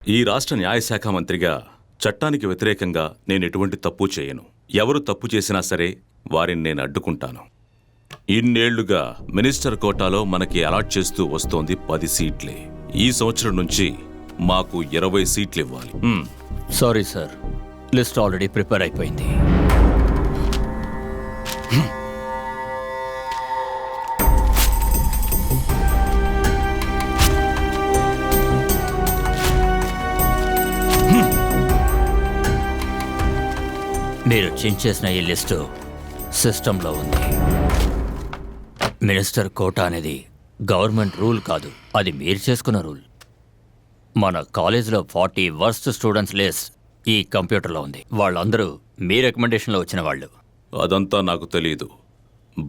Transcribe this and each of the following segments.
ఈ రాష్ట్ర న్యాయశాఖ మంత్రిగా చట్టానికి వ్యతిరేకంగా నేను ఎటువంటి తప్పు చేయను. ఎవరు తప్పు చేసినా సరే వారిని నేను అడ్డుకుంటాను. ఇన్నేళ్లుగా మినిస్టర్ కోటాలో మనకి అలాట్ చేస్తూ వస్తోంది 10 సీట్లే. ఈ సంవత్సరం నుంచి మాకు 20 సీట్లు ఇవ్వాలి. Sorry sir, list already prepare అయిపోయింది. మీరు చేంజ్ చేసిన ఈ లిస్టు సిస్టంలో ఉంది. మినిస్టర్ కోటా అనేది గవర్నమెంట్ రూల్ కాదు, అది మీరు చేసుకున్న రూల్. మన కాలేజీలో 40 వర్స్ట్ స్టూడెంట్స్ లిస్ట్ ఈ కంప్యూటర్లో ఉంది. వాళ్ళందరూ మీ రికమెండేషన్లో వచ్చిన వాళ్ళు. అదంతా నాకు తెలియదు.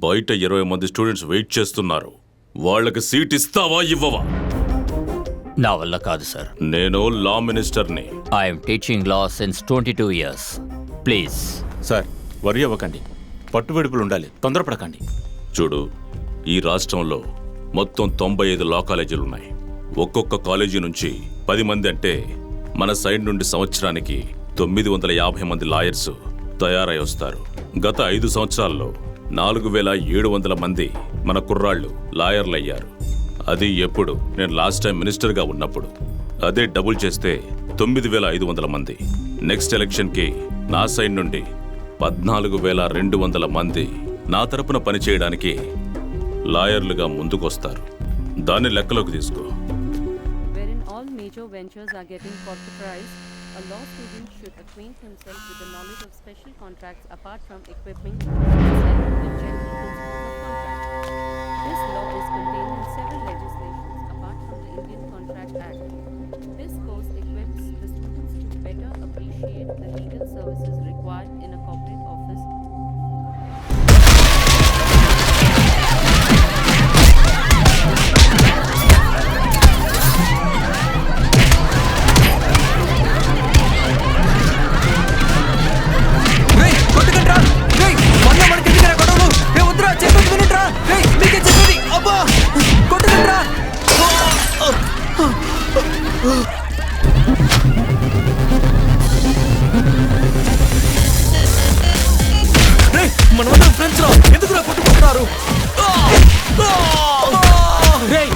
బయట 20 మంది స్టూడెంట్స్ వెయిట్ చేస్తున్నారు. వాళ్ళకి సీట్ ఇస్తావా ఇవ్వవా? నా వల్ల కాదు సార్. నేను లా మినిస్టర్ని. I'm teaching law since 22 years. Please sir, worry అవ్వకండి. పట్టువిడుపులు ఉండాలి, తొందరపడకండి. చూడు, ఈ రాష్ట్రంలో మొత్తం 95 లా కాలేజీలున్నాయి. ఒక్కొక్క కాలేజీ నుంచి 10 మంది అంటే మన సైడ్ నుండి సంవత్సరానికి 950 మంది లాయర్స్ తయారై వస్తారు. గత 5 సంవత్సరాల్లో 4700 మంది మన కుర్రాళ్ళు లాయర్లయ్యారు. అది ఎప్పుడు? నేను లాస్ట్ టైం మినిస్టర్గా ఉన్నప్పుడు. అదే డబుల్ చేస్తే 9500 మంది. నెక్స్ట్ ఎలక్షన్కి నా సైడ్ నుండి 14200 మంది నా తరపున పనిచేయడానికి లాయర్లుగా ముందుకొస్తారు. దాన్ని లెక్కలోకి తీసుకో. Wherein all major ventures are getting corporatized, a law student should acquaint himself with the knowledge of special contracts apart from equipping himself with general principles of contract. This law is contained in several legislations apart from the Indian Contract Act. This course equips the students to better appreciate the legal services required in a corporate office. మనమందరం friends రా, ఎందుకు రా కొట్టుకుంటున్నారు?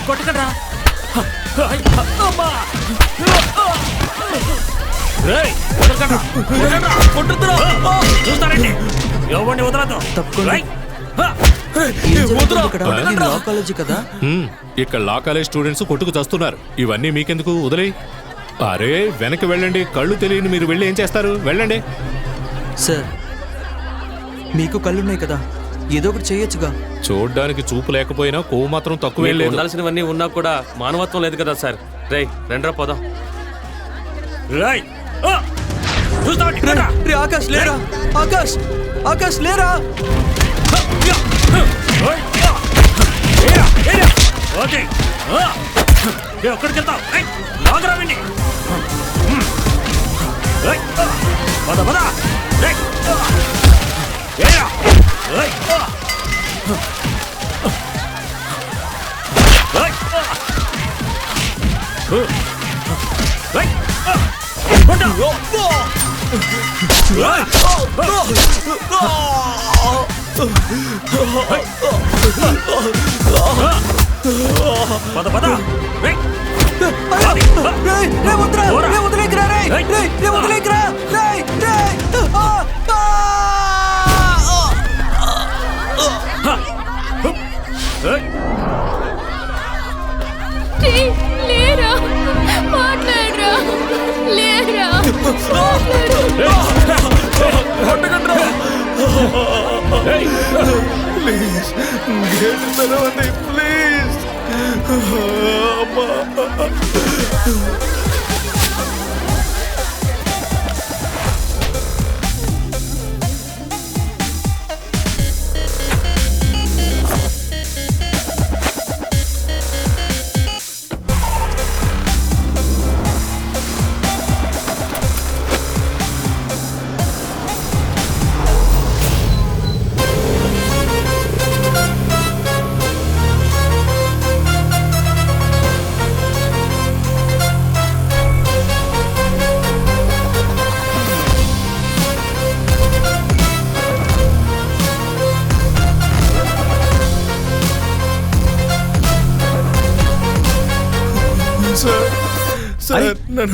కొట్టకండ్రా. చూస్తారండి, ఎవరిని వదలదు. ఇక్కడ law college students కొట్టుకు చస్తున్నారు. ఇవన్నీ మీకెందుకు? వదిలే. అరే వెనక్కి వెళ్ళండి. కళ్ళు తెలియని మీరు వెళ్ళి ఏం చేస్తారు? వెళ్ళండి. సార్, మీకు కళ్ళున్నాయి కదా, ఏదో ఒకటి చేయొచ్చుగా. చూడ్డానికి చూపు లేకపోయినా కొవ్వు మాత్రం తక్కువ ఉండాల్సినవన్నీ ఉన్నా కూడా మానవత్వం లేదు కదా సార్. రేయ్ రెండ్రా పోదాం. ఆకాష్ లేరా? ఆకాష్, ఆకాష్ లేరా? ఎక్కడికి వెళ్తావు? లాగరావండి. పద పద. పద పద. లేరా, మాట్లాడరా, లేరా. ప్లీజ్ గేట్ తెరవండి, ప్లీజ్.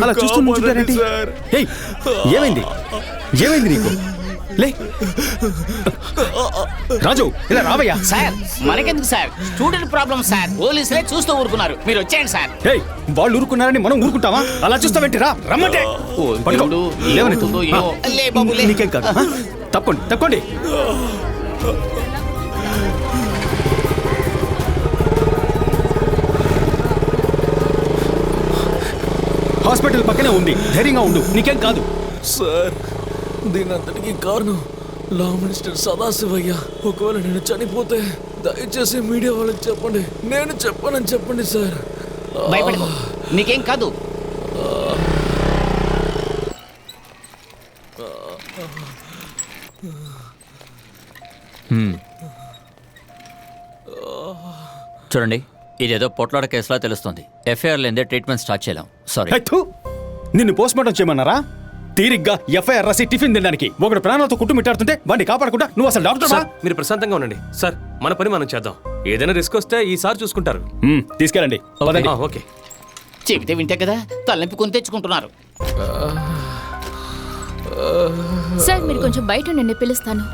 అలా చూస్తూ నుంచుంటారేంటి? ఏయ్, ఏమైంది ఏమైంది నీకు? లే రాజు, ఇలా రావయ్యా. సార్ మనకెందుకు సార్, స్టూడెంట్ ప్రాబ్లం సార్. పోలీసులే చూస్తూ ఊరుకున్నారు, మీరు వచ్చేయండి సార్. ఏయ్, వాళ్ళు ఊరుకున్నారని మనం ఊరుకుంటావా? అలా చూస్తావేంటి? రా, రమ్మంటే. పడుకో. లేవని తూ. లే బాబు లే. నీకేం కాదు. తప్పండి తప్పండి. హాస్పిటల్ పక్కనే ఉంది, ధైర్యంగా ఉండు, నీకేం కాదు. సార్, దీని అంతటికి కారణం లా మినిస్టర్ సదాశివయ్య. ఒకవేళ నేను చనిపోతే దయచేసి మీడియా వాళ్ళకి చెప్పండి, నేను చెప్పనని చెప్పండి సార్. భయపడకు, నీకేం కాదు. చూడండి, ఇదేదో పొట్లాడ కేసులా తెలుస్తుంది. ఎఫ్ఐఆర్ లేదే ట్రీట్మెంట్ స్టార్ట్ చేయలేం. సారీ. హే, థు. నిన్ను పోస్ట్ మార్టం చేయమన్నారా? తీరిగ్గా ఎఫ్ఐఆర్ రాసి టిఫిన్ తినడానికి ఒకడు ప్రాణాలతో కుట్టుమిట్టాడుతుంటే వాడిని కాపాడకుండా నువ్వు అసలు డాక్టర్? సార్ మీరు ప్రశాంతంగా ఉండండి సార్, మన పని మనం చేద్దాం. ఏదైనా రిస్క్ వస్తే ఈసారి చూసుకుంటారు. తీసుకెళ్ళండి. పదండి. ఓకే. చెబితే వింటే కదా తలనొప్పి కొని తెచ్చుకుంటున్నారు. సార్ మీరు కొంచెం బయట ఉండండి, పిలుస్తాను.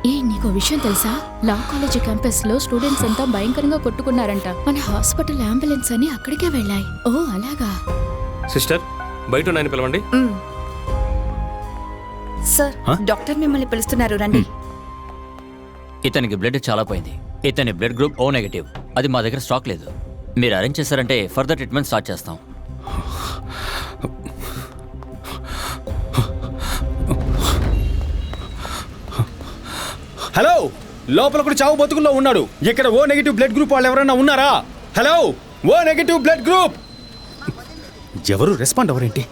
ఏ నీకు విషయం తెలుసా? లా కాలేజీ క్యాంపస్ లో స్టూడెంట్స్ అంతా భయంకరంగా కొట్టుకున్నారంట. మన హాస్పిటల్ అంబులెన్స్ అని అక్కడికే వెళ్ళాయి. ఓ అలాగా. సిస్టర్ బయట ఉన్నాయని పిలవండి. సార్, డాక్టర్ మిమ్మల్ని పిలుస్తున్నారు, రండి. ఇతనికి బ్లడ్ చాలా పోయింది. ఇతని బ్లడ్ గ్రూప్ ఓ నెగటివ్. అది మా దగ్గర స్టాక్ లేదు. మీరు అరేంజ్ చేశారంటే ఫర్దర్ ట్రీట్మెంట్ స్టార్ట్ చేస్తాం. హలో, లోపల కూడా చావు బతుకుల్లో ఉన్నాడు. ఇక్కడ ఓ నెగిటివ్ బ్లడ్ గ్రూప్ వాళ్ళు ఎవరైనా ఉన్నారా? Hello, O negative blood group. ఎవరు రెస్పాండ్ అవరేంటి?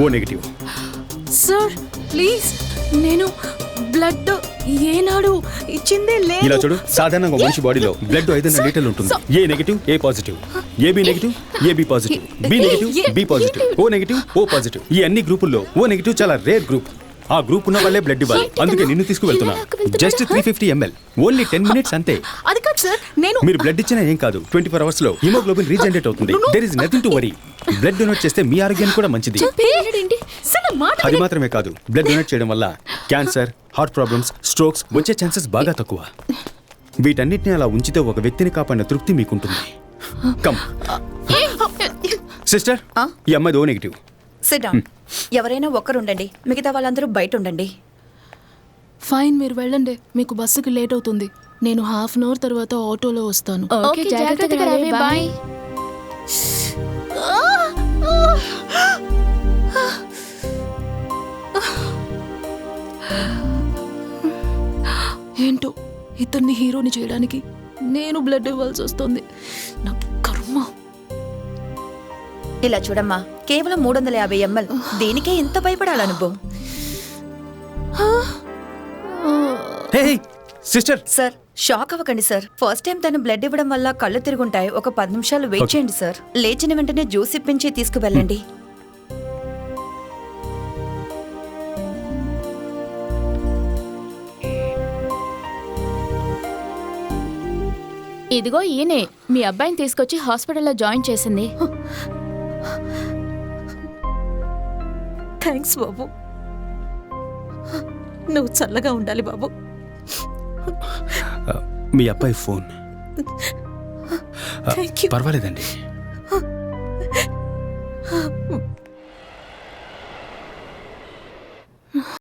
ఓ నెగిటివ్. సార్ ప్లీజ్, నేను బ్లడ్ ఏనాడు ఇచ్చిందే లేదు. ఇలా చూడు, సాధారణంగా మనిషి బాడీలో బ్లడ్ 500 లీటర్లు ఉంటుంది. A negative, A positive. AB negative, AB positive. B negative, B positive. O negative, O positive. ఈ అన్ని గ్రూపుల్లో ఓ నెగిటివ్ చాలా రేర్ గ్రూప్. ఆ గ్రూప్ ఉన్న వాళ్ళే బ్లడ్ ఇవ్వాలి. అందుకే నిన్ను తీసుకువెళ్తున్నా. జస్ట్ 350 ml, ఓన్లీ 10 minutes అంతే. అది కాదు సార్, నేను మీరు బ్లడ్ ఇచ్చినా ఏం కాదు. 24 hours లో హిమోగ్లోబిన్ రీజనరేట్ అవుతుంది. There is nothing to worry. Blood donate చేస్తే మీ ఆరోగ్యానికి కూడా మంచిది. అది మాత్రమే కాదు, బ్లడ్ డొనేట్ చేయడం వల్ల క్యాన్సర్, హార్ట్ ప్రాబ్లమ్స్, స్ట్రోక్స్ వచ్చే ఛాన్సెస్ బాగా తక్కువ. వీటన్నిటిని అలా ఉంచితే ఒక వ్యక్తిని కాపాడిన తృప్తి మీకుంటుంది. కమ్ సిస్టర్, ఈ అమ్మాయి ఓ నెగిటివ్. SIT down. ఎవరైనా ఒక్కరుండండి, మిగతా వాళ్ళందరూ బయట ఉండండి. ఫైన్, మీరు వెళ్ళండి. మీకు బస్సుకి లేట్ అవుతుంది. నేను హాఫ్ అన్ అవర్ తర్వాత ఆటోలో వస్తాను. ఓకే, జాగ్రత్తగా రండి. బాయ్. ఏంటో ఇతన్ని హీరోని చేయడానికి నేను బ్లడ్ ఇవ్వాల్సి వస్తుంది. నా కర్మ. ఇలా చూడమ్మా, కేవలం 350 ml. దీనికే ఇంత భయపడాలా నువ్వు? సిస్టర్. సార్ షాక్ అవ్వకండి సార్. ఫస్ట్ టైం తను బ్లడ్ ఇవ్వడం వల్ల కళ్ళు తిరుగుంటాయి. ఒక 10 నిమిషాలు వెయిట్ చేయండి సార్. లేచిన వెంటనే జ్యూస్ ఇప్పించి తీసుకువెళ్ళండి. ఇదిగో ఈయనే మీ అబ్బాయిని తీసుకొచ్చి హాస్పిటల్లో జాయిన్ చేసింది. థ్యాంక్స్ బాబు, నువ్వు చల్లగా ఉండాలి బాబు. మీ అబ్బాయి ఫోన్. పర్వాలేదండి.